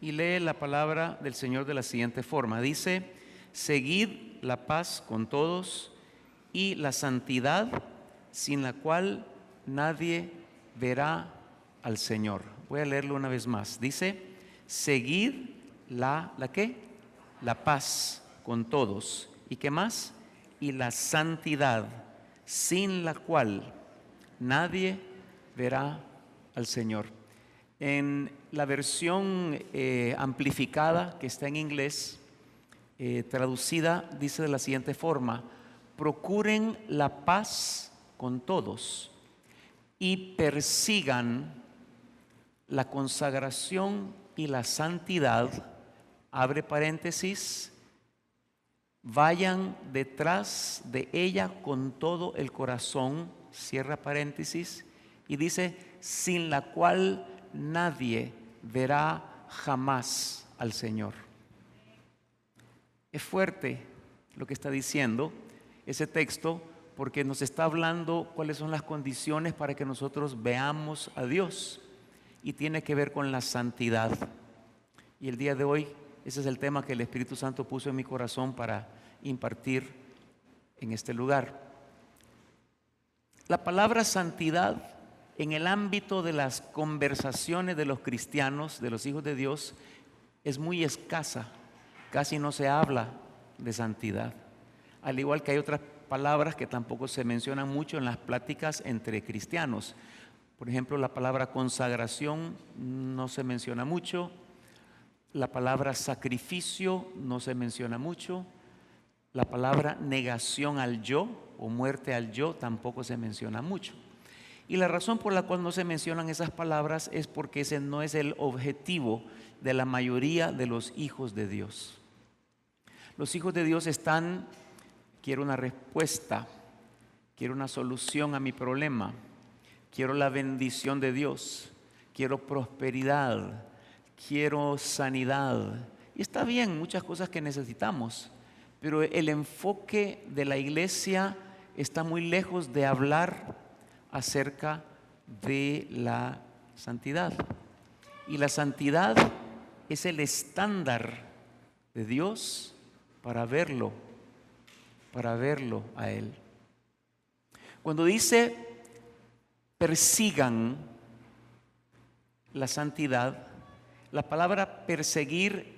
y lee la palabra del Señor de la siguiente forma. Dice: seguid la paz con todos y la santidad, sin la cual nadie verá al Señor. Voy a leerlo una vez más. Dice: seguid ¿la qué? La paz con todos. ¿Y qué más? Y la santidad, sin la cual nadie verá al Señor. En la versión amplificada que está en inglés, traducida, dice de la siguiente forma: procuren la paz con todos y persigan la consagración y la santidad, abre paréntesis, vayan detrás de ella con todo el corazón, cierra paréntesis, y dice: sin la cual nadie verá jamás al Señor. Es fuerte lo que está diciendo ese texto, porque nos está hablando cuáles son las condiciones para que nosotros veamos a Dios, y tiene que ver con la santidad. Y el día de hoy ese es el tema que el Espíritu Santo puso en mi corazón para impartir en este lugar. La palabra santidad en el ámbito de las conversaciones de los cristianos, de los hijos de Dios, es muy escasa. Casi no se habla de santidad. Al igual que hay otras palabras que tampoco se mencionan mucho en las pláticas entre cristianos. Por ejemplo, la palabra consagración no se menciona mucho. La palabra sacrificio no se menciona mucho. La palabra negación al yo o muerte al yo tampoco se menciona mucho. Y la razón por la cual no se mencionan esas palabras es porque ese no es el objetivo de la mayoría de los hijos de Dios. Los hijos de Dios están: quiero una respuesta, quiero una solución a mi problema, quiero la bendición de Dios, quiero prosperidad, quiero sanidad. Y está bien, muchas cosas que necesitamos, pero el enfoque de la iglesia está muy lejos de hablar acerca de la santidad. Y la santidad es el estándar de Dios para verlo a Él. Cuando dice persigan la santidad, la palabra perseguir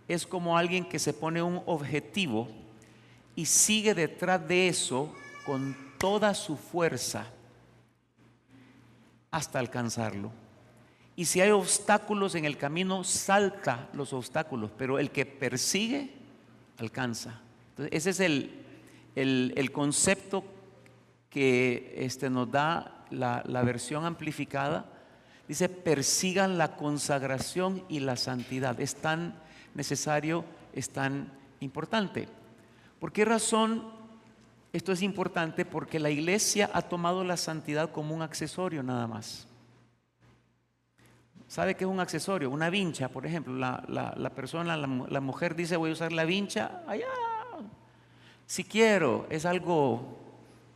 es como alguien que se pone un objetivo y sigue detrás de eso con toda su fuerza hasta alcanzarlo. Y si hay obstáculos en el camino, salta los obstáculos, pero el que persigue, alcanza. Entonces, ese es el concepto que nos da la versión amplificada. Dice: persigan la consagración y la santidad. Es tan necesario, es tan importante. ¿Por qué razón esto es importante? Porque la iglesia ha tomado la santidad como un accesorio nada más. ¿Sabe qué es un accesorio? Una vincha, por ejemplo. La persona, la mujer dice: voy a usar la vincha allá, si quiero. Es algo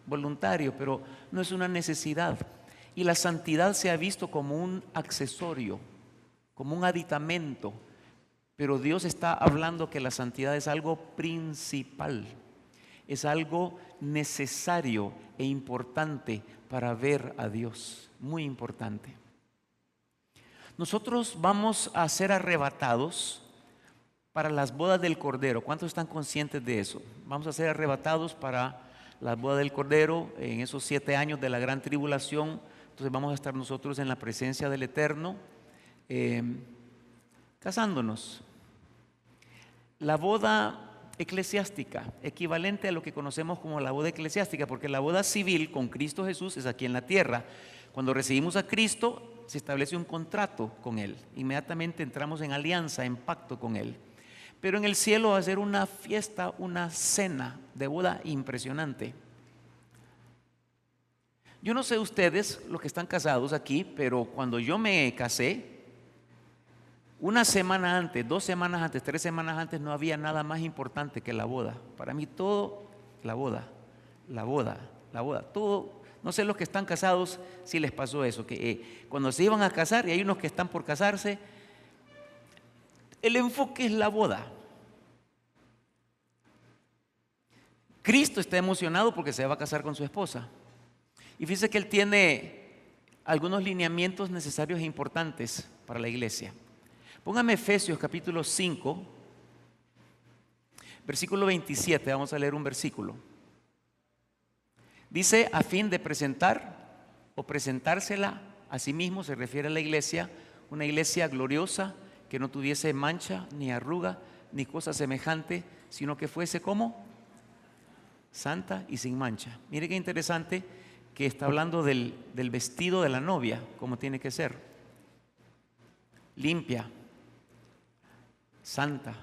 voluntario, pero no es una necesidad. Y la santidad se ha visto como un accesorio, como un aditamento. Pero Dios está hablando que la santidad es algo principal, es algo necesario e importante para ver a Dios, muy importante. Nosotros vamos a ser arrebatados para las bodas del Cordero. ¿Cuántos están conscientes de eso? Vamos a ser arrebatados para las bodas del Cordero en esos 7 años de la gran tribulación. Entonces vamos a estar nosotros en la presencia del Eterno, casándonos. La boda eclesiástica, equivalente a lo que conocemos como la boda eclesiástica, porque la boda civil con Cristo Jesús es aquí en la tierra. Cuando recibimos a Cristo, se establece un contrato con Él. Inmediatamente entramos en alianza, en pacto con Él. Pero en el cielo va a ser una fiesta, una cena de boda impresionante. Yo no sé ustedes, los que están casados aquí, pero cuando yo me casé, una semana antes, 2 semanas antes, 3 semanas antes, no había nada más importante que la boda. Para mí todo, la boda, todo. No sé los que están casados si les pasó eso, que cuando se iban a casar, y hay unos que están por casarse, El enfoque es la boda. Cristo está emocionado porque se va a casar con su esposa. Y fíjese que Él tiene algunos lineamientos necesarios e importantes para la iglesia. Póngame Efesios capítulo 5, versículo 27. Vamos a leer un versículo. Dice, a fin de presentar o presentársela a sí mismo, se refiere a la iglesia, una iglesia gloriosa, que no tuviese mancha, ni arruga, ni cosa semejante, sino que fuese como santa y sin mancha. Mire qué interesante que está hablando del vestido de la novia, como tiene que ser. Limpia, santa,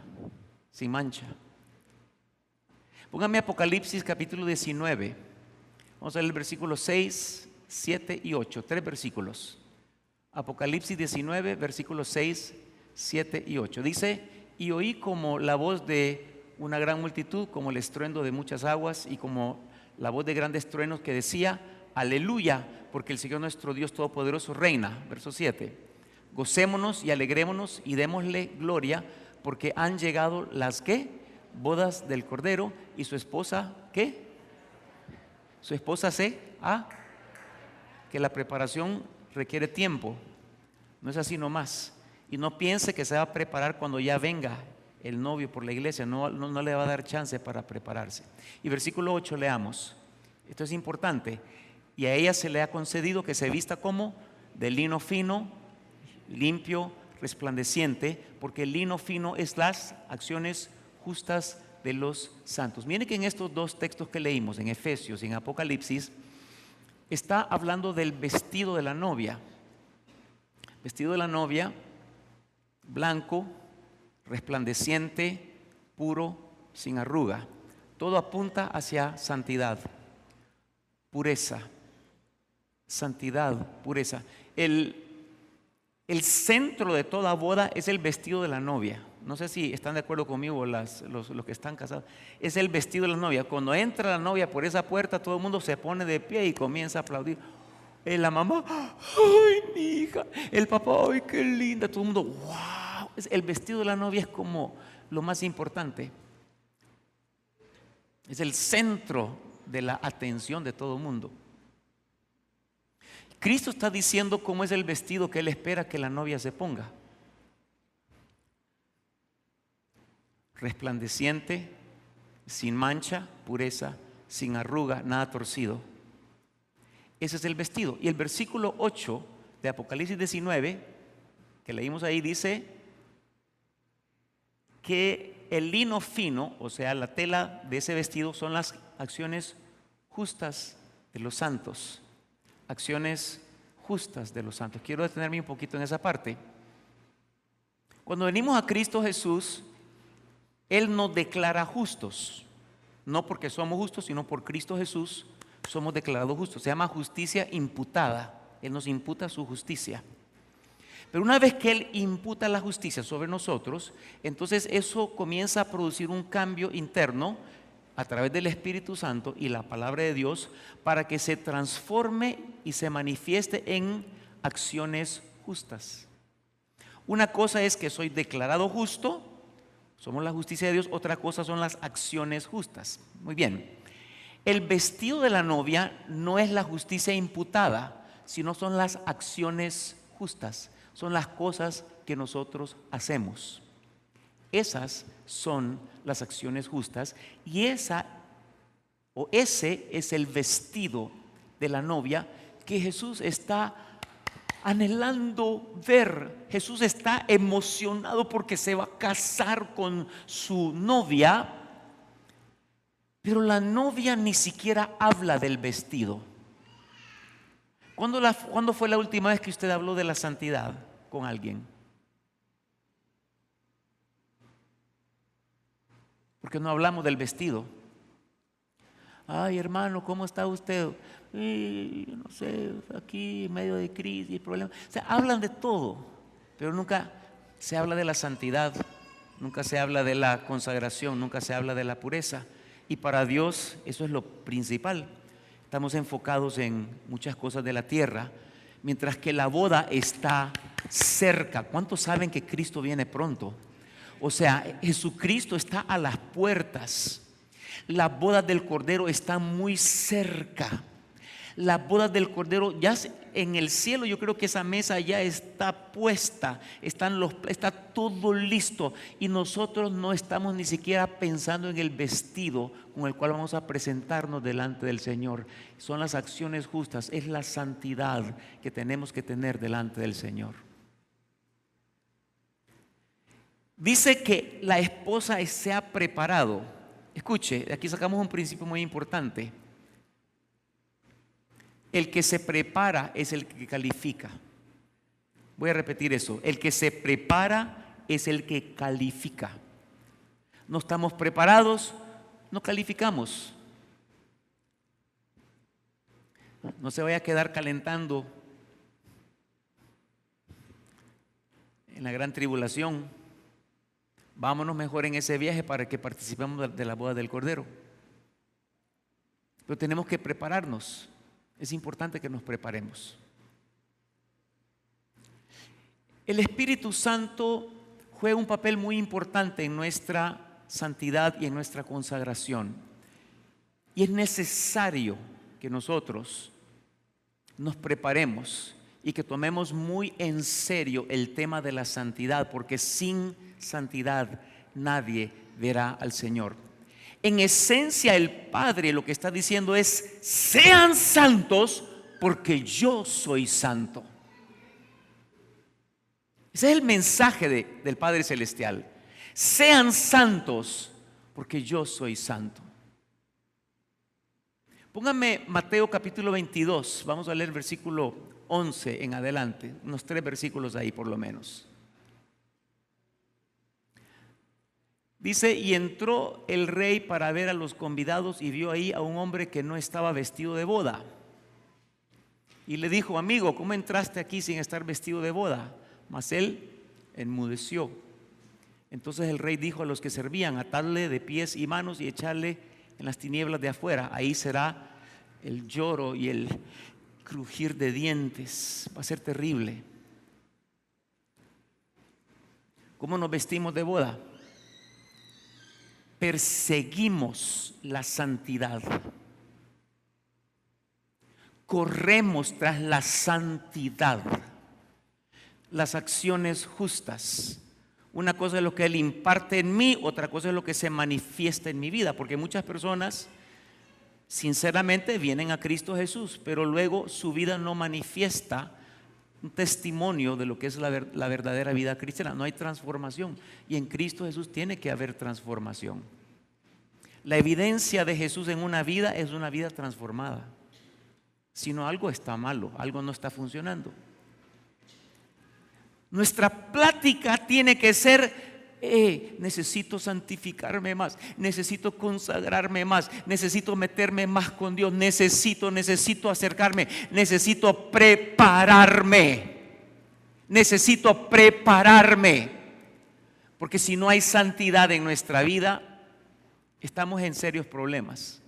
sin mancha. Póngame Apocalipsis capítulo 19. Vamos a leer el versículo 6, 7 y 8. 3 versículos. Apocalipsis 19, versículos 6, 7 y 8. Dice, y oí como la voz de una gran multitud, como el estruendo de muchas aguas y como la voz de grandes truenos que decía, aleluya, porque el Señor nuestro Dios Todopoderoso reina. Verso 7. Gocémonos y alegrémonos y démosle gloria, porque han llegado las ¿qué? Bodas del Cordero, y su esposa ¿qué? Su esposa que la preparación requiere tiempo. No es así nomás. Y no piense que se va a preparar cuando ya venga el novio por la iglesia. No le va a dar chance para prepararse. Y versículo 8 leamos. Esto es importante. Y a ella se le ha concedido que se vista como de lino fino, limpio, resplandeciente, porque el lino fino es las acciones justas de los santos. Miren que en estos dos textos que leímos, en Efesios y en Apocalipsis, está hablando del vestido de la novia. Vestido de la novia, blanco, resplandeciente, puro, sin arruga. Todo apunta hacia santidad, pureza. Santidad, pureza. El centro de toda boda es el vestido de la novia. No sé si están de acuerdo conmigo los que están casados. Es el vestido de la novia. Cuando entra la novia por esa puerta, todo el mundo se pone de pie y comienza a aplaudir. La mamá, ¡ay, mi hija! El papá, ¡ay, qué linda! Todo el mundo, ¡wow! El vestido de la novia es como lo más importante. Es el centro de la atención de todo el mundo. Cristo está diciendo cómo es el vestido que Él espera que la novia se ponga. Resplandeciente, sin mancha, pureza, sin arruga, nada torcido. Ese es el vestido. Y el versículo 8 de Apocalipsis 19, que leímos ahí, dice que el lino fino, o sea, la tela de ese vestido, son las acciones justas de los santos. Acciones justas de los santos. Quiero detenerme un poquito en esa parte. Cuando venimos a Cristo Jesús, Él nos declara justos. No porque somos justos, sino por Cristo Jesús somos declarados justos. Se llama justicia imputada. Él nos imputa su justicia. Pero una vez que Él imputa la justicia sobre nosotros, entonces eso comienza a producir un cambio interno a través del Espíritu Santo y la palabra de Dios, para que se transforme y se manifieste en acciones justas. Una cosa es que soy declarado justo, somos la justicia de Dios. Otra cosa son las acciones justas. Muy bien. El vestido de la novia no es la justicia imputada, sino son las acciones justas. Son las cosas que nosotros hacemos. Esas son las acciones justas, y ese es el vestido de la novia que Jesús está anhelando ver. Jesús está emocionado porque se va a casar con su novia, pero la novia ni siquiera habla del vestido. ¿Cuándo fue la última vez que usted habló de la santidad con alguien? Porque no hablamos del vestido. Ay, hermano, ¿cómo está usted? No sé, aquí en medio de crisis, problemas. O sea, hablan de todo, pero nunca se habla de la santidad, nunca se habla de la consagración, nunca se habla de la pureza. Y para Dios eso es lo principal. Estamos enfocados en muchas cosas de la tierra, mientras que la boda está cerca. ¿Cuántos saben que Cristo viene pronto? O sea, Jesucristo está a las puertas. Las bodas del Cordero están muy cerca. Las bodas del Cordero ya en el cielo, yo creo que esa mesa ya está puesta, está todo listo, y nosotros no estamos ni siquiera pensando en el vestido con el cual vamos a presentarnos delante del Señor. Son las acciones justas, es la santidad que tenemos que tener delante del Señor. Dice que la esposa se ha preparado. Escuche, aquí sacamos un principio muy importante. El que se prepara es el que califica. Voy a repetir eso. El que se prepara es el que califica. No estamos preparados, no calificamos. No se vaya a quedar calentando en la gran tribulación. Vámonos mejor en ese viaje para que participemos de la boda del Cordero. Pero tenemos que prepararnos. Es importante que nos preparemos. El Espíritu Santo juega un papel muy importante en nuestra santidad y en nuestra consagración. Y es necesario que nosotros nos preparemos y que tomemos muy en serio el tema de la santidad, porque sin santidad nadie verá al Señor. En esencia, el Padre lo que está diciendo es: sean santos porque yo soy santo. Ese es el mensaje del Padre Celestial. Sean santos porque yo soy santo. Póngame Mateo capítulo 22. Vamos a leer versículo 11 en adelante. Unos 3 versículos ahí por lo menos. Dice: y entró el rey para ver a los convidados y vio ahí a un hombre que no estaba vestido de boda. Y le dijo: amigo, ¿cómo entraste aquí sin estar vestido de boda? Mas él enmudeció. Entonces el rey dijo a los que servían: atadle de pies y manos y echarle en las tinieblas de afuera. Ahí será el lloro y el crujir de dientes. Va a ser terrible. ¿Cómo nos vestimos de boda? Perseguimos la santidad. Corremos tras la santidad, las acciones justas. Una cosa es lo que Él imparte en mí, otra cosa es lo que se manifiesta en mi vida, porque muchas personas sinceramente vienen a Cristo Jesús, pero luego su vida no manifiesta un testimonio de lo que es la verdadera vida cristiana. No hay transformación, y en Cristo Jesús tiene que haber transformación. La evidencia de Jesús en una vida es una vida transformada. Si no, algo está malo, algo no está funcionando. Nuestra plática tiene que ser: necesito santificarme más, necesito consagrarme más, necesito meterme más con Dios, necesito acercarme, necesito prepararme, porque si no hay santidad en nuestra vida, estamos en serios problemas.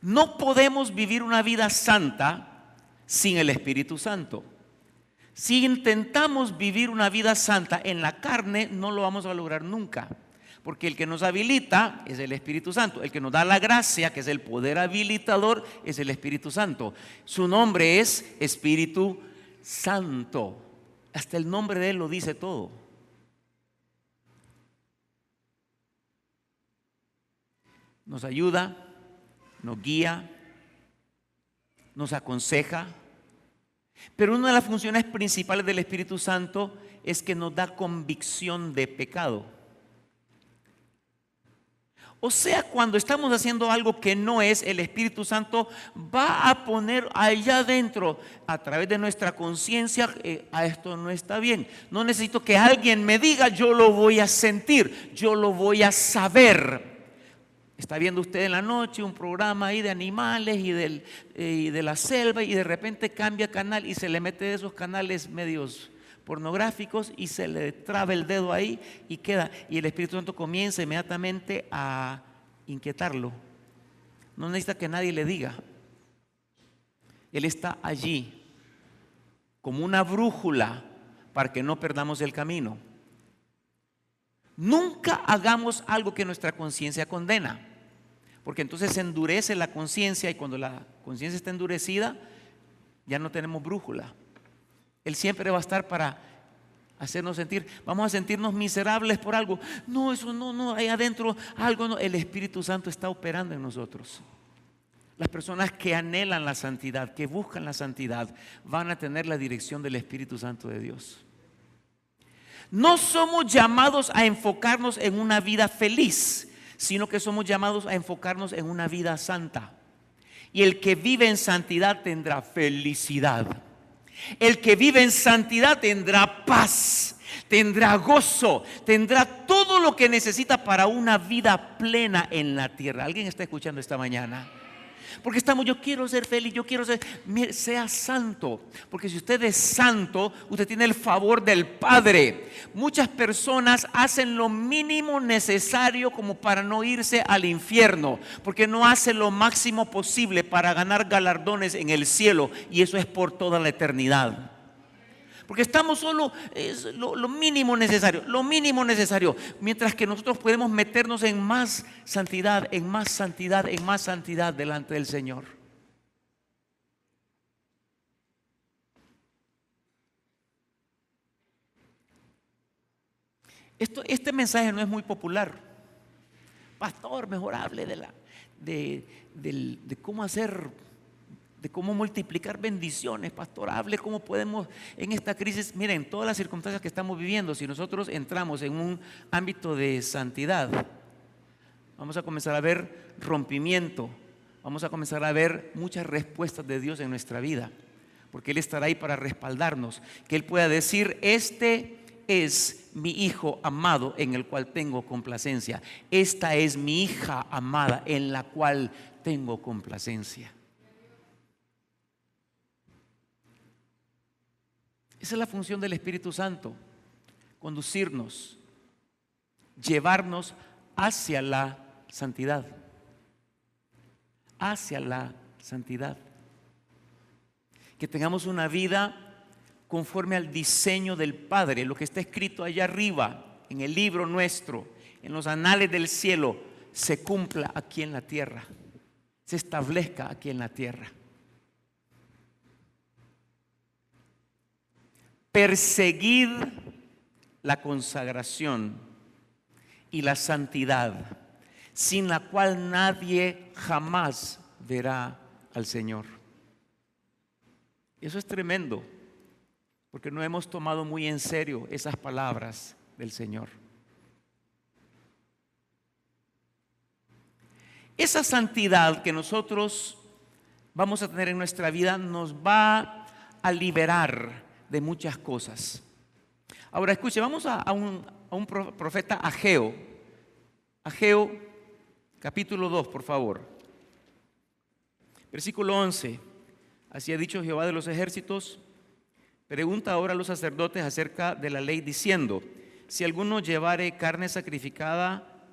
No podemos vivir una vida santa sin el Espíritu Santo. Si intentamos vivir una vida santa en la carne, no lo vamos a lograr nunca, porque el que nos habilita es el Espíritu Santo. El que nos da la gracia, que es el poder habilitador, es el Espíritu Santo. Su nombre es Espíritu Santo. Hasta el nombre de Él lo dice todo. Nos ayuda, nos guía, nos aconseja. Pero una de las funciones principales del Espíritu Santo es que nos da convicción de pecado. O sea, cuando estamos haciendo algo que no es, el Espíritu Santo va a poner allá adentro, a través de nuestra conciencia, a esto no está bien. No necesito que alguien me diga, yo lo voy a sentir, yo lo voy a saber. Está viendo usted en la noche un programa ahí de animales y de la selva, y de repente cambia canal y se le mete de esos canales medios pornográficos y se le traba el dedo ahí y queda. Y el Espíritu Santo comienza inmediatamente a inquietarlo. No necesita que nadie le diga. Él está allí como una brújula para que no perdamos el camino. Nunca hagamos algo que nuestra conciencia condena, porque entonces se endurece la conciencia, y cuando la conciencia está endurecida ya no tenemos brújula. Él siempre va a estar para hacernos sentir, vamos a sentirnos miserables por algo. No, eso no, ahí adentro algo no. El Espíritu Santo está operando en nosotros. Las personas que anhelan la santidad, que buscan la santidad, van a tener la dirección del Espíritu Santo de Dios. No somos llamados a enfocarnos en una vida feliz, sino que somos llamados a enfocarnos en una vida santa. Y el que vive en santidad tendrá felicidad. El que vive en santidad tendrá paz, tendrá gozo, tendrá todo lo que necesita para una vida plena en la tierra. ¿Alguien está escuchando esta mañana? Porque yo quiero ser feliz, yo quiero ser, sea santo. Porque si usted es santo, usted tiene el favor del Padre. Muchas personas hacen lo mínimo necesario como para no irse al infierno, porque no hacen lo máximo posible para ganar galardones en el cielo, y eso es por toda la eternidad. Porque estamos solo lo mínimo necesario, lo mínimo necesario. Mientras que nosotros podemos meternos en más santidad, en más santidad, en más santidad delante del Señor. Este mensaje no es muy popular. Pastor, mejor hable de cómo hacer, de cómo multiplicar bendiciones. Pastor, hable cómo podemos en esta crisis. Miren, todas las circunstancias que estamos viviendo, si nosotros entramos en un ámbito de santidad, vamos a comenzar a ver rompimiento, vamos a comenzar a ver muchas respuestas de Dios en nuestra vida, porque Él estará ahí para respaldarnos, que Él pueda decir: este es mi hijo amado en el cual tengo complacencia, esta es mi hija amada en la cual tengo complacencia. Esa es la función del Espíritu Santo: conducirnos, llevarnos hacia la santidad, hacia la santidad. Que tengamos una vida conforme al diseño del Padre. Lo que está escrito allá arriba en el libro nuestro, en los anales del cielo, se cumpla aquí en la tierra, se establezca aquí en la tierra. Perseguid la consagración y la santidad, sin la cual nadie jamás verá al Señor. Eso es tremendo, porque no hemos tomado muy en serio esas palabras del Señor. Esa santidad que nosotros vamos a tener en nuestra vida nos va a liberar de muchas cosas. Ahora escuche, vamos a un profeta Ageo. Ageo capítulo 2, por favor. Versículo 11. Así ha dicho Jehová de los ejércitos: pregunta ahora a los sacerdotes acerca de la ley, diciendo: si alguno llevare carne sacrificada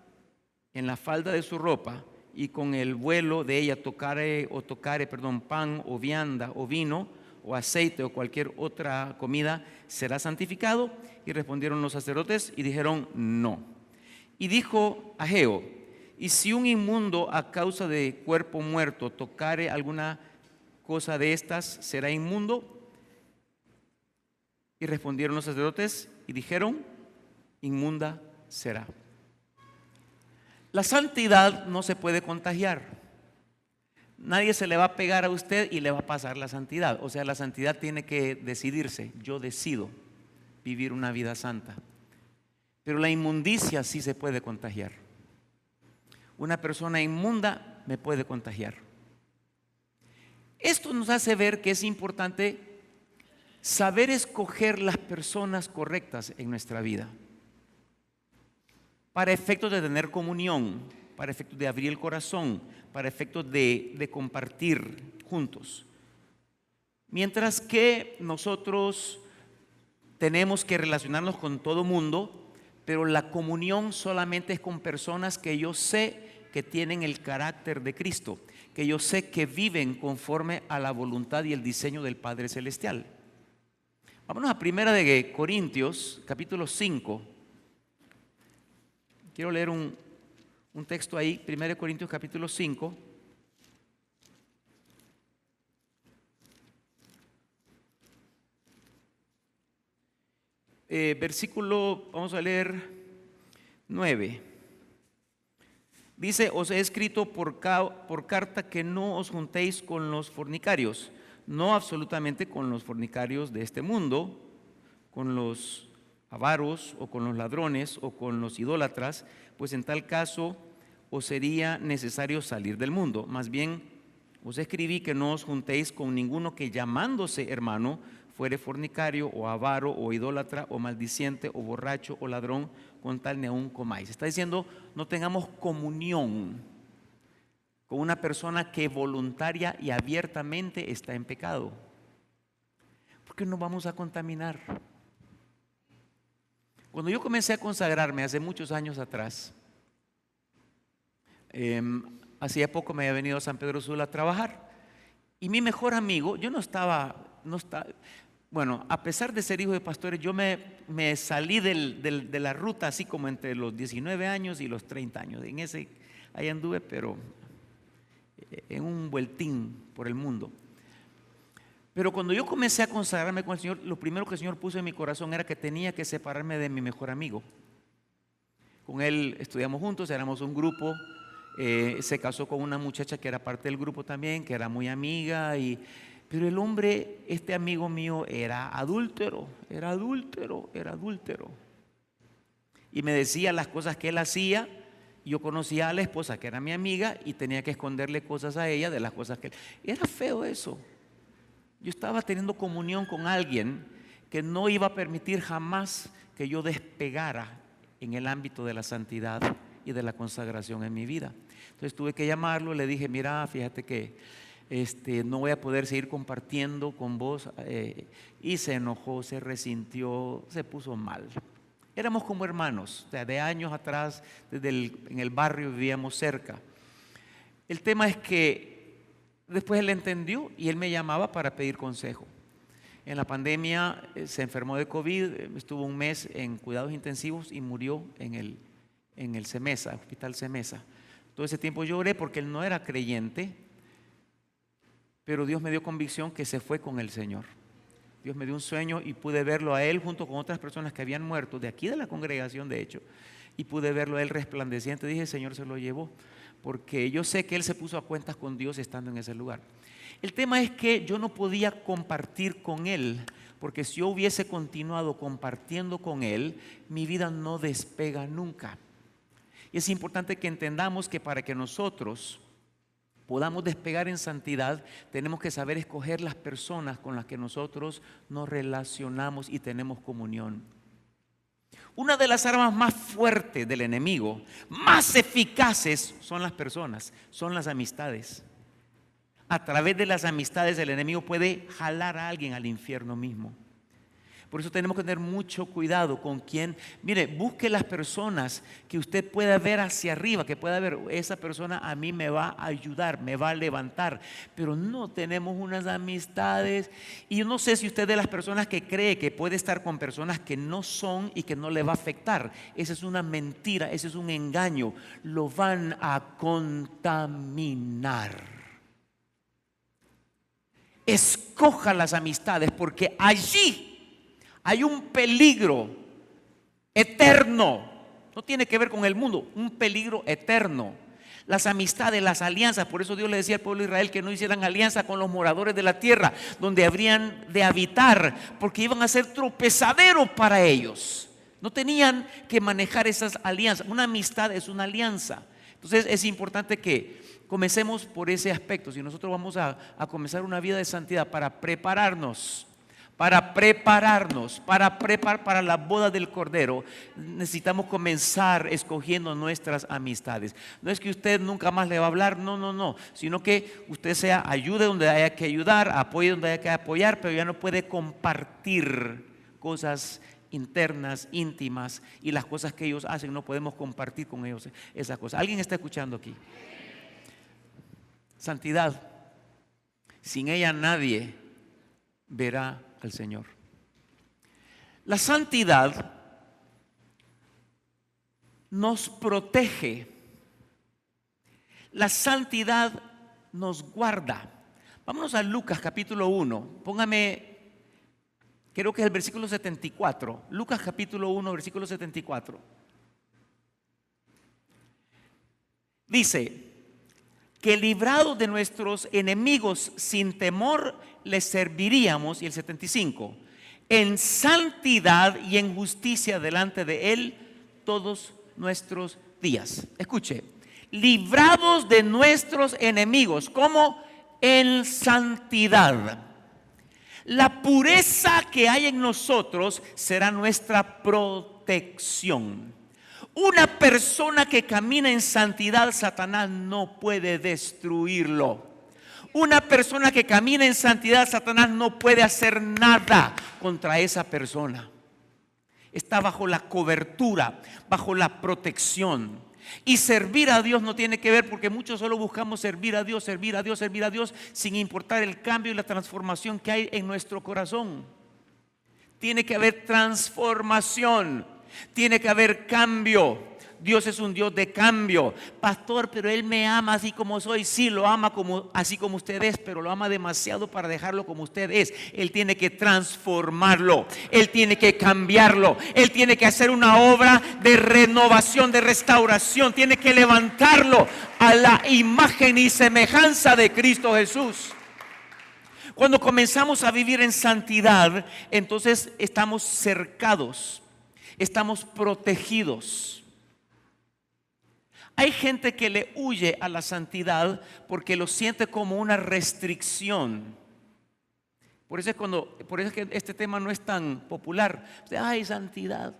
en la falda de su ropa, y con el vuelo de ella tocare pan o vianda o vino o aceite o cualquier otra comida, ¿será santificado? Y respondieron los sacerdotes y dijeron: no. Y dijo Ageo: y si un inmundo a causa de cuerpo muerto tocare alguna cosa de estas, ¿será inmundo? Y respondieron los sacerdotes y dijeron: inmunda será. La santidad no se puede contagiar. Nadie se le va a pegar a usted y le va a pasar la santidad. O sea, la santidad tiene que decidirse. Yo decido vivir una vida santa. Pero la inmundicia sí se puede contagiar. Una persona inmunda me puede contagiar. Esto nos hace ver que es importante saber escoger las personas correctas en nuestra vida, para efectos de tener comunión, para efectos de abrir el corazón, para efectos de compartir juntos. Mientras que nosotros tenemos que relacionarnos con todo mundo, pero la comunión solamente es con personas que yo sé que tienen el carácter de Cristo, que yo sé que viven conforme a la voluntad y el diseño del Padre Celestial. Vámonos a Primera de Corintios, capítulo 5. Quiero leer un texto ahí, Primera de Corintios, capítulo 5. Versículo, vamos a leer 9. Dice: os he escrito por carta que no os juntéis con los fornicarios, no absolutamente con los fornicarios de este mundo, con los avaros o con los ladrones o con los idólatras, pues en tal caso os sería necesario salir del mundo. Más bien os escribí que no os juntéis con ninguno que, llamándose hermano, fuere fornicario o avaro o idólatra o maldiciente o borracho o ladrón, con tal ni aun comáis. Está diciendo: no tengamos comunión con una persona que voluntaria y abiertamente está en pecado, porque nos vamos a contaminar. Cuando yo comencé a consagrarme hace muchos años atrás, hacía poco me había venido a San Pedro Sula a trabajar, y mi mejor amigo, yo no estaba, bueno, a pesar de ser hijo de pastores, yo me salí de la ruta así como entre los 19 años y los 30 años. Ahí anduve, pero en un vueltín por el mundo. Pero cuando yo comencé a consagrarme con el Señor, lo primero que el Señor puso en mi corazón era que tenía que separarme de mi mejor amigo. Con él estudiamos juntos, éramos un grupo. Se casó con una muchacha que era parte del grupo también, que era muy amiga, pero el hombre, este amigo mío, era adúltero. Y me decía las cosas que él hacía. Yo conocía a la esposa, que era mi amiga, y tenía que esconderle cosas a ella de las cosas que él... Era feo eso. Yo estaba teniendo comunión con alguien que no iba a permitir jamás que yo despegara en el ámbito de la santidad y de la consagración en mi vida. Entonces tuve que llamarlo, le dije: mira, fíjate que no voy a poder seguir compartiendo con vos. Y se enojó, se resintió, se puso mal. Éramos como hermanos, o sea, de años atrás, en el barrio vivíamos cerca. El tema es que después él entendió y él me llamaba para pedir consejo. En la pandemia se enfermó de COVID, estuvo un mes en cuidados intensivos y murió en el CEMESA, Hospital CEMESA. Todo ese tiempo yo oré porque él no era creyente, pero Dios me dio convicción que se fue con el Señor. Dios me dio un sueño y pude verlo a él junto con otras personas que habían muerto, de aquí de la congregación de hecho, y pude verlo a él resplandeciente. Dije: el Señor se lo llevó, porque yo sé que él se puso a cuentas con Dios estando en ese lugar. El tema es que yo no podía compartir con él, porque si yo hubiese continuado compartiendo con él, mi vida no despega nunca. Y es importante que entendamos que para que nosotros podamos despegar en santidad, tenemos que saber escoger las personas con las que nosotros nos relacionamos y tenemos comunión. Una de las armas más fuertes del enemigo, más eficaces, son las personas, son las amistades. A través de las amistades el enemigo puede jalar a alguien al infierno mismo. Por eso tenemos que tener mucho cuidado con quién. Mire, busque las personas que usted pueda ver hacia arriba, que pueda ver: esa persona a mí me va a ayudar, me va a levantar. Pero no tenemos unas amistades. Y yo no sé si usted es de las personas que cree que puede estar con personas que no son y que no le va a afectar. Esa es una mentira, ese es un engaño. Lo van a contaminar. Escoja las amistades, porque allí hay un peligro eterno. No tiene que ver con el mundo, un peligro eterno. Las amistades, las alianzas. Por eso Dios le decía al pueblo de Israel que no hicieran alianza con los moradores de la tierra, donde habrían de habitar, porque iban a ser tropezaderos para ellos. No tenían que manejar esas alianzas. Una amistad es una alianza. Entonces es importante que comencemos por ese aspecto. Si nosotros vamos a comenzar una vida de santidad para preparar para la boda del Cordero, necesitamos comenzar escogiendo nuestras amistades. No es que usted nunca más le va a hablar, no, sino que usted ayude donde haya que ayudar, apoye donde haya que apoyar, pero ya no puede compartir cosas internas, íntimas, y las cosas que ellos hacen no podemos compartir con ellos esas cosas. ¿Alguien está escuchando aquí? Santidad. Sin ella nadie verá al Señor. La santidad nos protege. La santidad nos guarda. Vámonos a Lucas capítulo 1. Póngame, creo que es el versículo 74. Lucas capítulo 1, versículo 74. Dice que librados de nuestros enemigos sin temor les serviríamos. Y el 75, en santidad y en justicia delante de Él todos nuestros días. Escuche, librados de nuestros enemigos, como en santidad. La pureza que hay en nosotros será nuestra protección. Una persona que camina en santidad, Satanás no puede destruirlo. Una persona que camina en santidad, Satanás no puede hacer nada contra esa persona. Está bajo la cobertura, bajo la protección. Y servir a Dios no tiene que ver, porque muchos solo buscamos servir a Dios, servir a Dios, servir a Dios, sin importar el cambio y la transformación que hay en nuestro corazón. Tiene que haber transformación, tiene que haber cambio. Dios es un Dios de cambio. Pastor, pero Él me ama así como soy. Sí, lo ama así como usted es, pero lo ama demasiado para dejarlo como usted es. Él tiene que transformarlo, Él tiene que cambiarlo, Él tiene que hacer una obra de renovación, de restauración. Tiene que levantarlo a la imagen y semejanza de Cristo Jesús. Cuando comenzamos a vivir en santidad, entonces estamos cercados, estamos protegidos. Hay gente que le huye a la santidad porque lo siente como una restricción. Por eso es que este tema no es tan popular. Ay, santidad.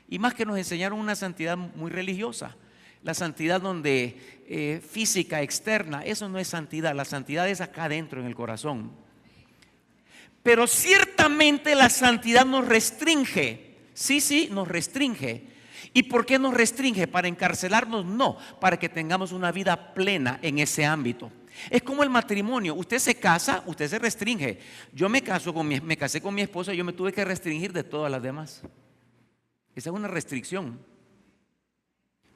Y más que nos enseñaron una santidad muy religiosa. La santidad donde física, externa, eso no es santidad. La santidad es acá adentro en el corazón. Pero ciertamente la santidad nos restringe. Sí, nos restringe. ¿Y por qué nos restringe? ¿Para encarcelarnos? No, para que tengamos una vida plena en ese ámbito. Es como el matrimonio. Usted se casa, usted se restringe. Yo me casé con mi esposa y yo me tuve que restringir de todas las demás. Esa es una restricción.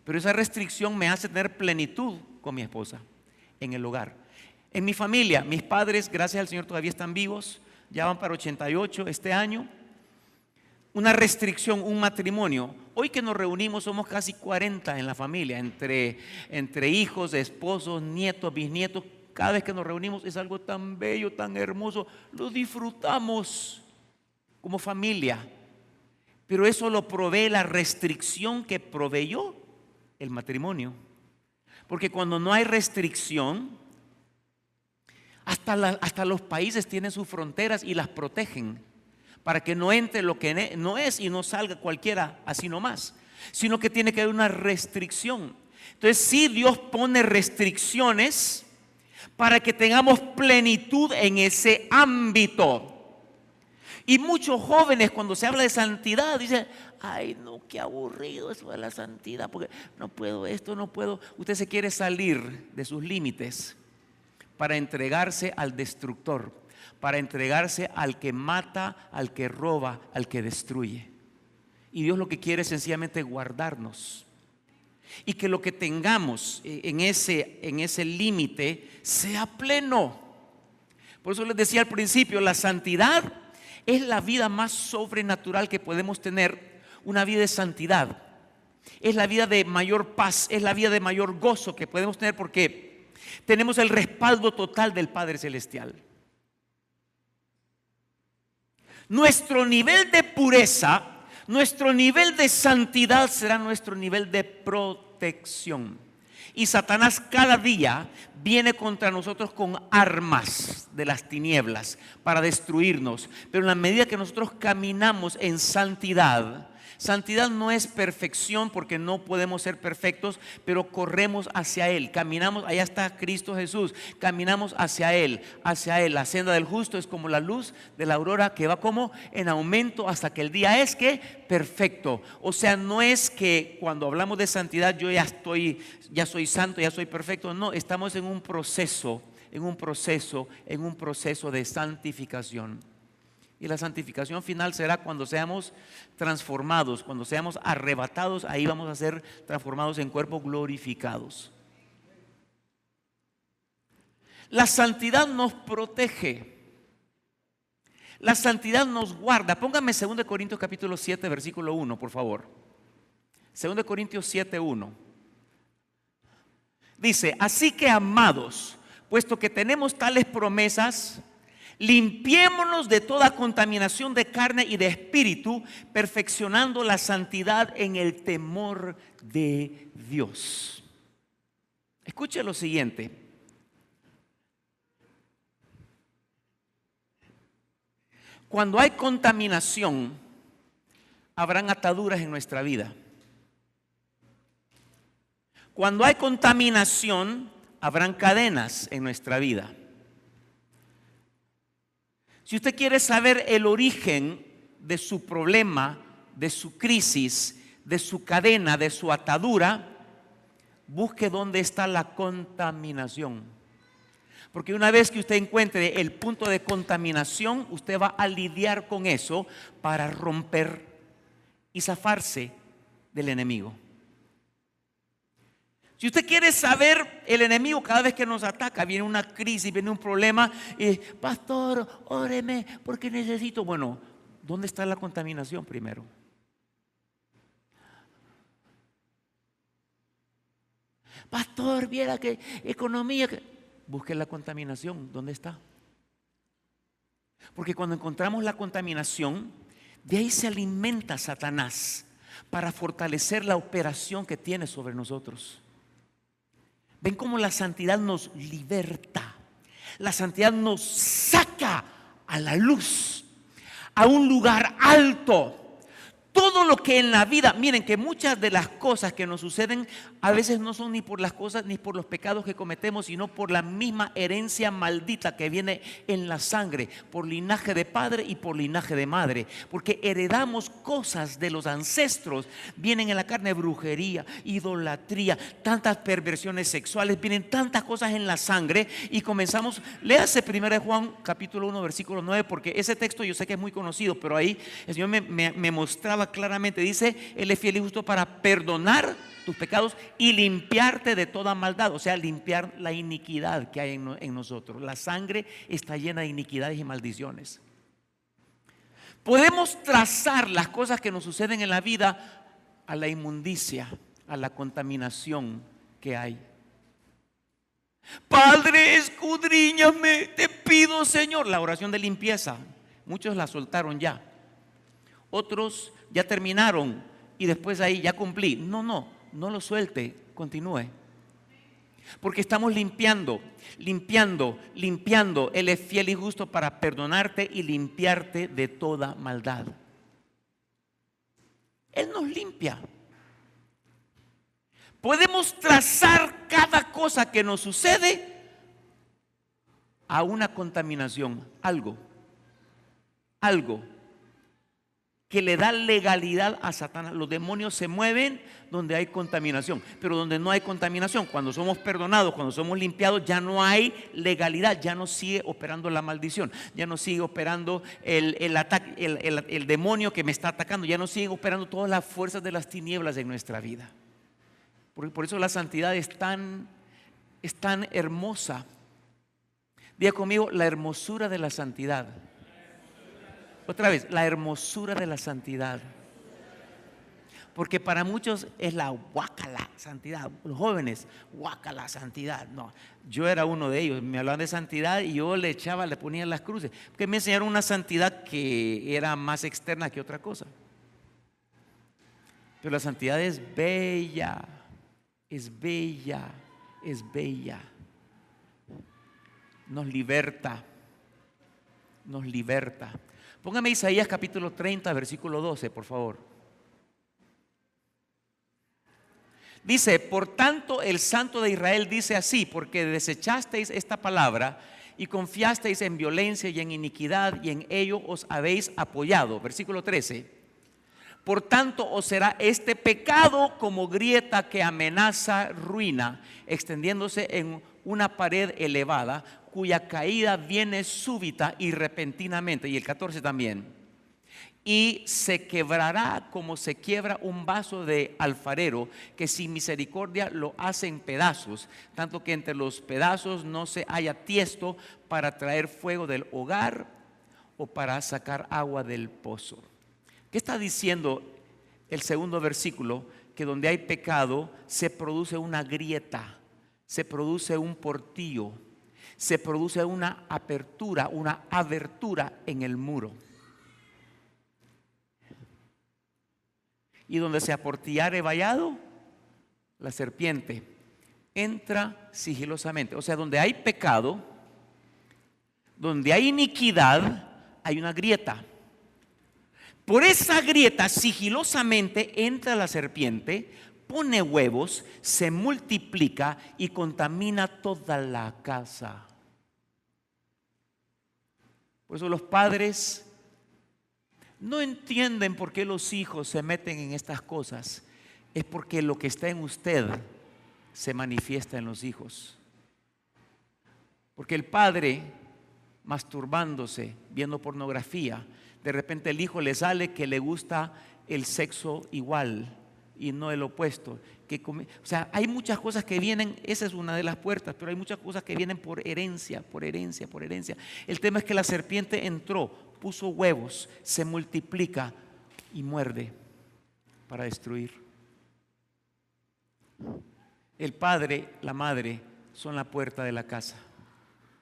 Pero esa restricción me hace tener plenitud con mi esposa en el hogar. En mi familia, mis padres, gracias al Señor, todavía están vivos. Ya van para 88 este año. Una restricción, un matrimonio. Hoy que nos reunimos somos casi 40 en la familia, entre hijos, esposos, nietos, bisnietos. Cada vez que nos reunimos es algo tan bello, tan hermoso. Lo disfrutamos como familia. Pero eso lo provee la restricción que proveyó el matrimonio. Porque cuando no hay restricción, hasta los países tienen sus fronteras y las protegen, para que no entre lo que no es y no salga cualquiera así nomás, sino que tiene que haber una restricción. Entonces sí, Dios pone restricciones para que tengamos plenitud en ese ámbito. Y muchos jóvenes, cuando se habla de santidad, dicen: ay no, qué aburrido eso de la santidad, porque no puedo esto, no puedo. Usted se quiere salir de sus límites para entregarse al destructor, para entregarse al que mata, al que roba, al que destruye. Y Dios lo que quiere es sencillamente guardarnos, y que lo que tengamos en ese límite sea pleno. Por eso les decía al principio, la santidad es la vida más sobrenatural que podemos tener. Una vida de santidad es la vida de mayor paz, es la vida de mayor gozo que podemos tener, porque tenemos el respaldo total del Padre Celestial. Nuestro nivel de pureza, nuestro nivel de santidad será nuestro nivel de protección. Y Satanás cada día viene contra nosotros con armas de las tinieblas para destruirnos. Pero en la medida que nosotros caminamos en santidad, santidad no es perfección, porque no podemos ser perfectos, pero corremos hacia Él, caminamos, allá está Cristo Jesús, caminamos hacia Él, hacia Él. La senda del justo es como la luz de la aurora, que va como en aumento hasta que el día es que perfecto. O sea, no es que cuando hablamos de santidad yo ya soy santo, ya soy perfecto. No, estamos en un proceso de santificación. Y la santificación final será cuando seamos transformados, cuando seamos arrebatados, ahí vamos a ser transformados en cuerpos glorificados. La santidad nos protege. La santidad nos guarda. Póngame 2 Corintios capítulo 7, versículo 1, por favor. 2 Corintios 7, 1. Dice, así que amados, puesto que tenemos tales promesas, limpiémonos de toda contaminación de carne y de espíritu, perfeccionando la santidad en el temor de Dios. Escuche lo siguiente. Cuando hay contaminación, habrán ataduras en nuestra vida. Cuando hay contaminación, habrán cadenas en nuestra vida. Si usted quiere saber el origen de su problema, de su crisis, de su cadena, de su atadura, busque dónde está la contaminación. Porque una vez que usted encuentre el punto de contaminación, usted va a lidiar con eso para romper y zafarse del enemigo. Si usted quiere saber el enemigo cada vez que nos ataca, viene una crisis, viene un problema, pastor, óreme porque necesito. Bueno, ¿dónde está la contaminación primero? Pastor, viera que economía. Busque la contaminación, ¿dónde está? Porque cuando encontramos la contaminación, de ahí se alimenta Satanás para fortalecer la operación que tiene sobre nosotros. Ven cómo la santidad nos liberta. La santidad nos saca a la luz, a un lugar alto. Todo lo que en la vida, miren que muchas de las cosas que nos suceden a veces no son ni por las cosas ni por los pecados que cometemos, sino por la misma herencia maldita que viene en la sangre, por linaje de padre y por linaje de madre, porque heredamos cosas de los ancestros. Vienen en la carne brujería, idolatría, tantas perversiones sexuales, vienen tantas cosas en la sangre y comenzamos. Léase 1 Juan capítulo 1 versículo 9, porque ese texto yo sé que es muy conocido, pero ahí el Señor me mostraba claramente. Dice, Él es fiel y justo para perdonar tus pecados y limpiarte de toda maldad. O sea, limpiar la iniquidad que hay en nosotros. La sangre está llena de iniquidades y maldiciones. Podemos trazar las cosas que nos suceden en la vida a la inmundicia, a la contaminación que hay. Padre, escudriñame, te pido, Señor. La oración de limpieza, muchos la soltaron ya. Otros ya terminaron y después ahí ya cumplí. No lo suelte, continúe. Porque estamos limpiando. Él es fiel y justo para perdonarte y limpiarte de toda maldad. Él nos limpia. Podemos trazar cada cosa que nos sucede a una contaminación, algo que le da legalidad a Satanás. Los demonios se mueven donde hay contaminación, pero donde no hay contaminación, cuando somos perdonados, cuando somos limpiados, ya no hay legalidad, ya no sigue operando la maldición, ya no sigue operando el ataque, el demonio que me está atacando, ya no sigue operando todas las fuerzas de las tinieblas en nuestra vida. Por eso la santidad es tan hermosa. Diga conmigo, la hermosura de la santidad. Otra vez, la hermosura de la santidad. Porque para muchos es la guácala santidad. Los jóvenes, guácala santidad. No, yo era uno de ellos. Me hablaban de santidad y yo le ponía las cruces. Porque me enseñaron una santidad que era más externa que otra cosa. Pero la santidad es bella. Es bella. Es bella. Nos liberta. Nos liberta. Póngame Isaías capítulo 30, versículo 12, por favor. Dice, por tanto el Santo de Israel dice así, porque desechasteis esta palabra y confiasteis en violencia y en iniquidad y en ello os habéis apoyado. Versículo 13. Por tanto os será este pecado como grieta que amenaza ruina, extendiéndose en una pared elevada cuya caída viene súbita y repentinamente. Y el 14 también. Y se quebrará como se quiebra un vaso de alfarero, que sin misericordia lo hace en pedazos, tanto que entre los pedazos no se haya tiesto para traer fuego del hogar o para sacar agua del pozo. ¿Qué está diciendo el segundo versículo? Que donde hay pecado se produce una grieta, se produce un portillo, se produce una apertura, una abertura en el muro. Y donde se aportillare vallado, la serpiente entra sigilosamente. O sea, donde hay pecado, donde hay iniquidad, hay una grieta. Por esa grieta sigilosamente entra la serpiente, pone huevos, se multiplica y contamina toda la casa. Por eso los padres no entienden por qué los hijos se meten en estas cosas. Es porque lo que está en usted se manifiesta en los hijos. Porque el padre masturbándose, viendo pornografía, de repente el hijo le sale que le gusta el sexo igual y no el opuesto. O sea, hay muchas cosas que vienen, esa es una de las puertas, pero hay muchas cosas que vienen por herencia, por herencia, por herencia. El tema es que la serpiente entró, puso huevos, se multiplica y muerde para destruir. El padre, la madre son la puerta de la casa,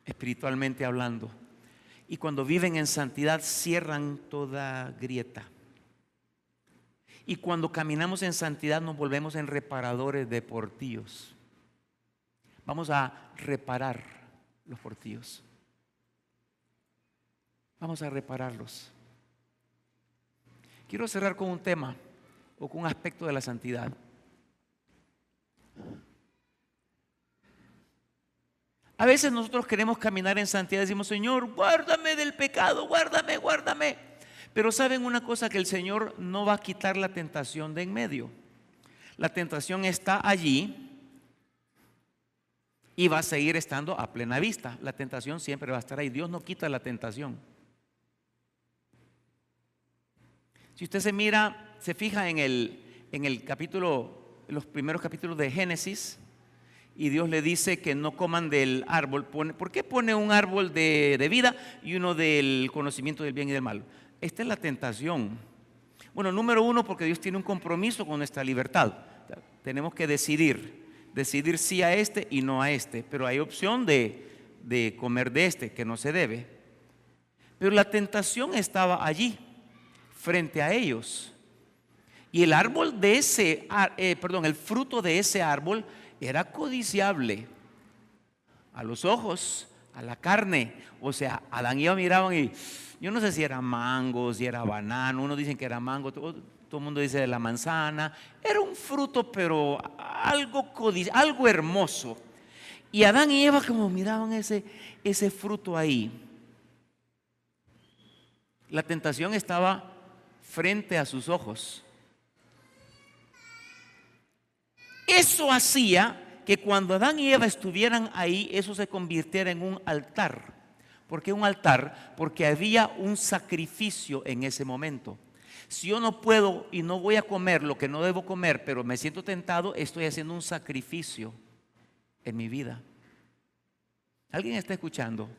espiritualmente hablando. Y cuando viven en santidad cierran toda grieta. Y cuando caminamos en santidad nos volvemos en reparadores de portillos. Vamos a reparar los portillos. Vamos a repararlos. Quiero cerrar con un tema o con un aspecto de la santidad. A veces nosotros queremos caminar en santidad y decimos: Señor, guárdame del pecado, guárdame, guárdame. Pero saben una cosa, que el Señor no va a quitar la tentación de en medio. La tentación está allí y va a seguir estando a plena vista. La tentación siempre va a estar ahí. Dios no quita la tentación. Si usted se fija en el capítulo, en los primeros capítulos de Génesis, y Dios le dice que no coman del árbol. ¿Por qué pone un árbol de vida y uno del conocimiento del bien y del mal? Esta es la tentación. Bueno, número uno, porque Dios tiene un compromiso con nuestra libertad. Tenemos que decidir sí a este y no a este. Pero hay opción de comer de este, que no se debe. Pero la tentación estaba allí, frente a ellos. Y el árbol de el fruto de ese árbol era codiciable a los ojos, a la carne. O sea, Adán y Eva miraban y yo no sé si era mango, si era banano. Unos dicen que era mango, todo el mundo dice de la manzana. Era un fruto, pero algo hermoso. Y Adán y Eva como miraban ese fruto ahí. La tentación estaba frente a sus ojos. Eso hacía que cuando Adán y Eva estuvieran ahí, eso se convirtiera en un altar. ¿Por qué un altar? Porque había un sacrificio en ese momento. Si yo no puedo y no voy a comer lo que no debo comer, pero me siento tentado, estoy haciendo un sacrificio en mi vida. ¿Alguien está escuchando?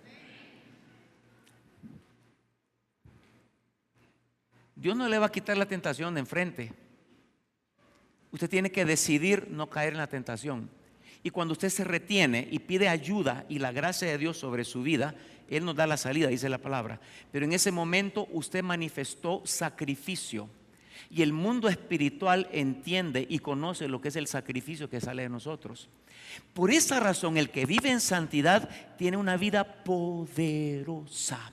Dios no le va a quitar la tentación de enfrente. Usted tiene que decidir no caer en la tentación. Y cuando usted se retiene y pide ayuda y la gracia de Dios sobre su vida, Él nos da la salida, dice la palabra. Pero en ese momento usted manifestó sacrificio. Y el mundo espiritual entiende y conoce lo que es el sacrificio que sale de nosotros. Por esa razón, el que vive en santidad tiene una vida poderosa.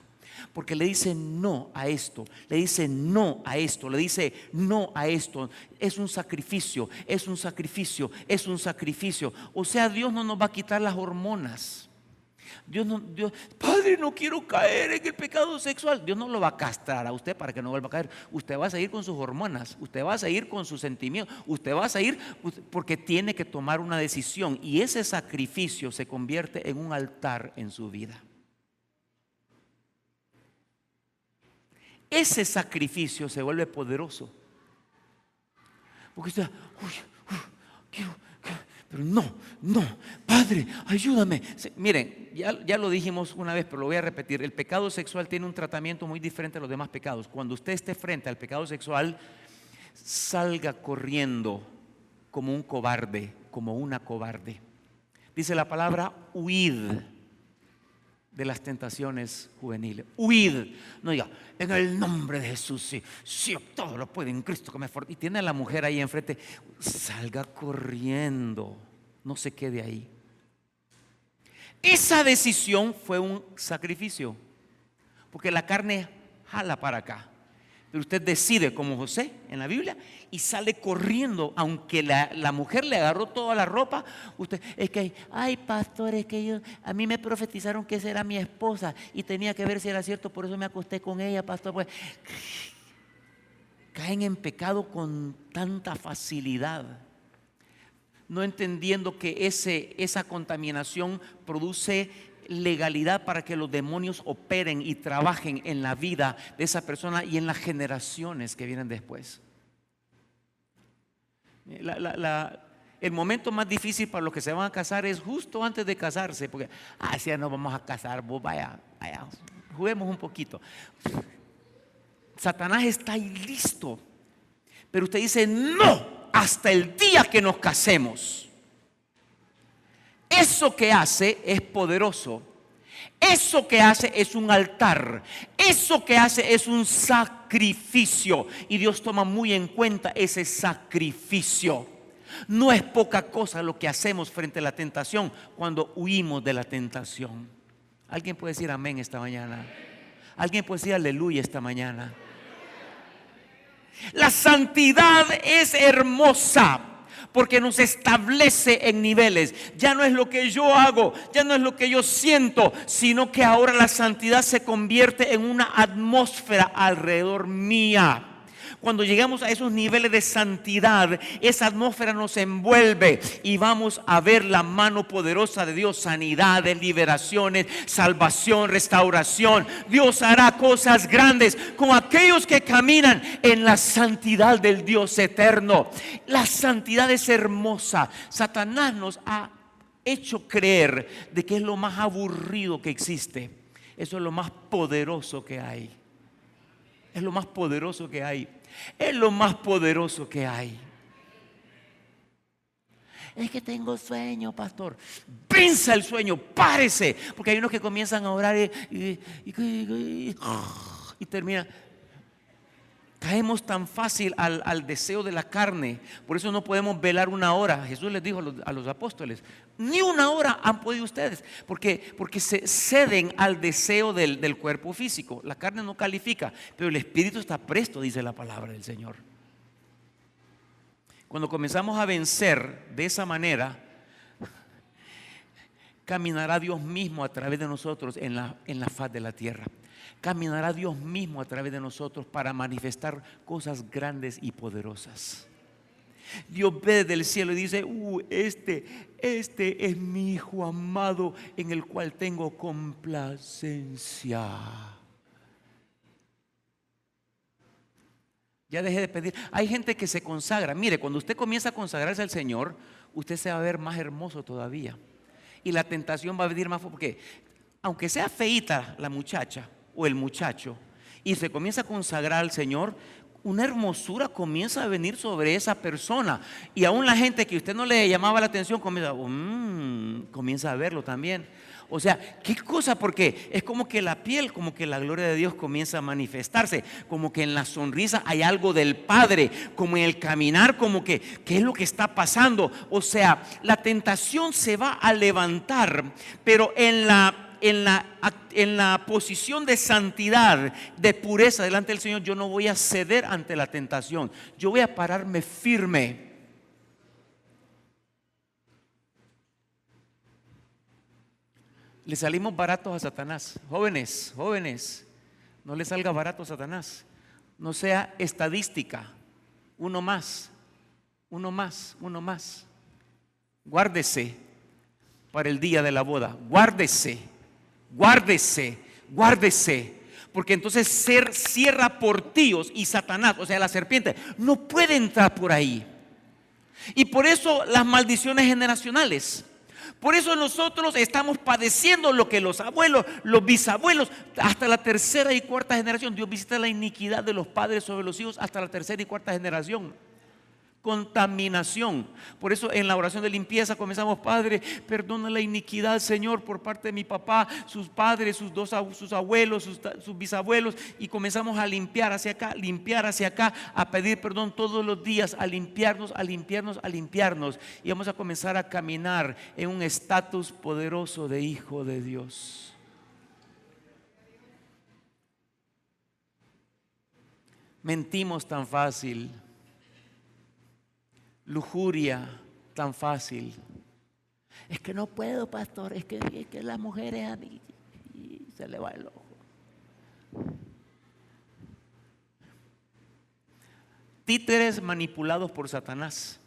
Porque le dice no a esto, le dice no a esto, le dice no a esto. Es un sacrificio, es un sacrificio, es un sacrificio. O sea, Dios no nos va a quitar las hormonas. Padre, no quiero caer en el pecado sexual. Dios no lo va a castrar a usted para que no vuelva a caer. Usted va a seguir con sus hormonas, usted va a seguir con sus sentimientos, usted va a seguir porque tiene que tomar una decisión, y ese sacrificio se convierte en un altar en su vida. Ese sacrificio se vuelve poderoso. Porque usted, pero no, Padre, ayúdame. Miren, ya lo dijimos una vez, pero lo voy a repetir. El pecado sexual tiene un tratamiento muy diferente a los demás pecados. Cuando usted esté frente al pecado sexual, salga corriendo como un cobarde, como una cobarde. Dice la palabra, huid de las tentaciones juveniles. Huid. No diga, en el nombre de Jesús, sí, todo lo puede en Cristo que me fortalece. Y tiene a la mujer ahí enfrente. Salga corriendo, no se quede ahí. Esa decisión fue un sacrificio, porque la carne jala para acá. Pero usted decide como José en la Biblia y sale corriendo, aunque la mujer le agarró toda la ropa. Usted, es que, ay pastor, es que a mí me profetizaron que esa era mi esposa y tenía que ver si era cierto, por eso me acosté con ella, pastor. Pues, caen en pecado con tanta facilidad, no entendiendo que esa contaminación produce legalidad para que los demonios operen y trabajen en la vida de esa persona y en las generaciones que vienen después. El momento más difícil para los que se van a casar es justo antes de casarse, porque si ya nos vamos a casar, vos vaya, juguemos un poquito. Satanás está ahí listo, pero usted dice no hasta el día que nos casemos. Eso que hace es poderoso. Eso que hace es un altar. Eso que hace es un sacrificio. Y Dios toma muy en cuenta ese sacrificio. No es poca cosa lo que hacemos frente a la tentación cuando huimos de la tentación. ¿Alguien puede decir amén esta mañana? ¿Alguien puede decir aleluya esta mañana? La santidad es hermosa, porque nos establece en niveles. Ya no es lo que yo hago, ya no es lo que yo siento, sino que ahora la santidad se convierte en una atmósfera alrededor mía. Cuando llegamos a esos niveles de santidad, esa atmósfera nos envuelve y vamos a ver la mano poderosa de Dios, sanidades, liberaciones, salvación, restauración. Dios hará cosas grandes con aquellos que caminan en la santidad del Dios eterno. La santidad es hermosa. Satanás nos ha hecho creer de que es lo más aburrido que existe. Eso es lo más poderoso que hay. Es lo más poderoso que hay. Es lo más poderoso que hay. Es que tengo sueño, pastor. Venza el sueño, párese. Porque hay unos que comienzan a orar y terminan. Caemos tan fácil al deseo de la carne. Por eso no podemos velar una hora. Jesús les dijo a los apóstoles, ni una hora han podido ustedes, porque se ceden al deseo del cuerpo físico. La carne no califica, pero el espíritu está presto, dice la palabra del Señor. Cuando comenzamos a vencer de esa manera, caminará Dios mismo a través de nosotros en la faz de la tierra. Caminará Dios mismo a través de nosotros para manifestar cosas grandes y poderosas. Dios ve desde el cielo y dice, este es mi hijo amado en el cual tengo complacencia. Ya dejé de pedir. Hay gente que se consagra. Mire, cuando usted comienza a consagrarse al Señor, usted se va a ver más hermoso todavía. Y la tentación va a venir más fuerte, porque aunque sea feíta la muchacha o el muchacho y se comienza a consagrar al Señor, una hermosura comienza a venir sobre esa persona. Y aún la gente que usted no le llamaba la atención comienza a verlo también. O sea, qué cosa, porque es como que la piel, como que la gloria de Dios comienza a manifestarse, como que en la sonrisa hay algo del Padre, como en el caminar, como que ¿qué es lo que está pasando? O sea, la tentación se va a levantar, pero en la posición de santidad, de pureza delante del Señor, yo no voy a ceder ante la tentación. Yo voy a pararme firme. Le salimos baratos a Satanás. Jóvenes, jóvenes, no le salga barato a Satanás. No sea estadística. Uno más, uno más, uno más. Guárdese para el día de la boda. Guárdese, guárdese, guárdese. Porque entonces cierra portillos y Satanás, o sea, la serpiente, no puede entrar por ahí. Y por eso las maldiciones generacionales. Por eso nosotros estamos padeciendo lo que los abuelos, los bisabuelos, hasta la tercera y cuarta generación. Dios visita la iniquidad de los padres sobre los hijos hasta la tercera y cuarta generación. Contaminación. Por eso en la oración de limpieza comenzamos: Padre, perdona la iniquidad, Señor, por parte de mi papá, sus padres, sus abuelos, sus bisabuelos, y comenzamos a limpiar hacia acá, a pedir perdón todos los días, a limpiarnos, a limpiarnos, a limpiarnos, y vamos a comenzar a caminar en un estatus poderoso de hijo de Dios. Mentimos tan fácil. Lujuria tan fácil. Es que no puedo, pastor, es que las mujeres a mí, y se le va el ojo. Títeres manipulados por Satanás.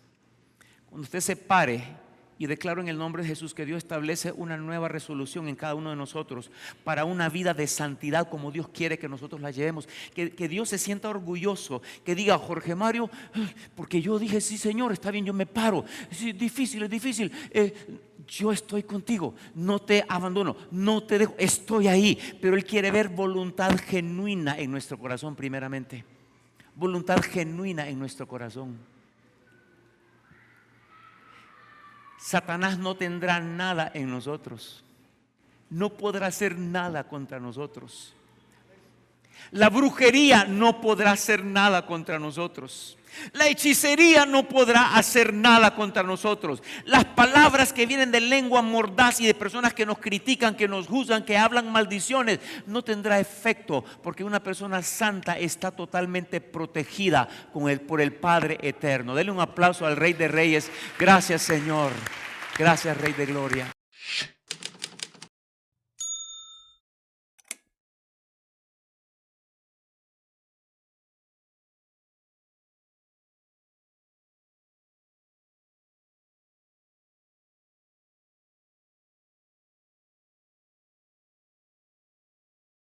Cuando usted se pare y declaro en el nombre de Jesús que Dios establece una nueva resolución en cada uno de nosotros para una vida de santidad como Dios quiere que nosotros la llevemos, que Dios se sienta orgulloso, que diga: Jorge Mario, porque yo dije sí, Señor, está bien, yo me paro, es difícil, yo estoy contigo, no te abandono, no te dejo, estoy ahí. Pero Él quiere ver voluntad genuina en nuestro corazón primeramente, voluntad genuina en nuestro corazón. Satanás no tendrá nada en nosotros, no podrá hacer nada contra nosotros. La brujería no podrá hacer nada contra nosotros. La hechicería no podrá hacer nada contra nosotros. Las palabras que vienen de lengua mordaz y de personas que nos critican, que nos juzgan, que hablan maldiciones, no tendrá efecto, porque una persona santa está totalmente protegida por el Padre eterno. Denle un aplauso al Rey de Reyes. Gracias, Señor. Gracias, Rey de Gloria.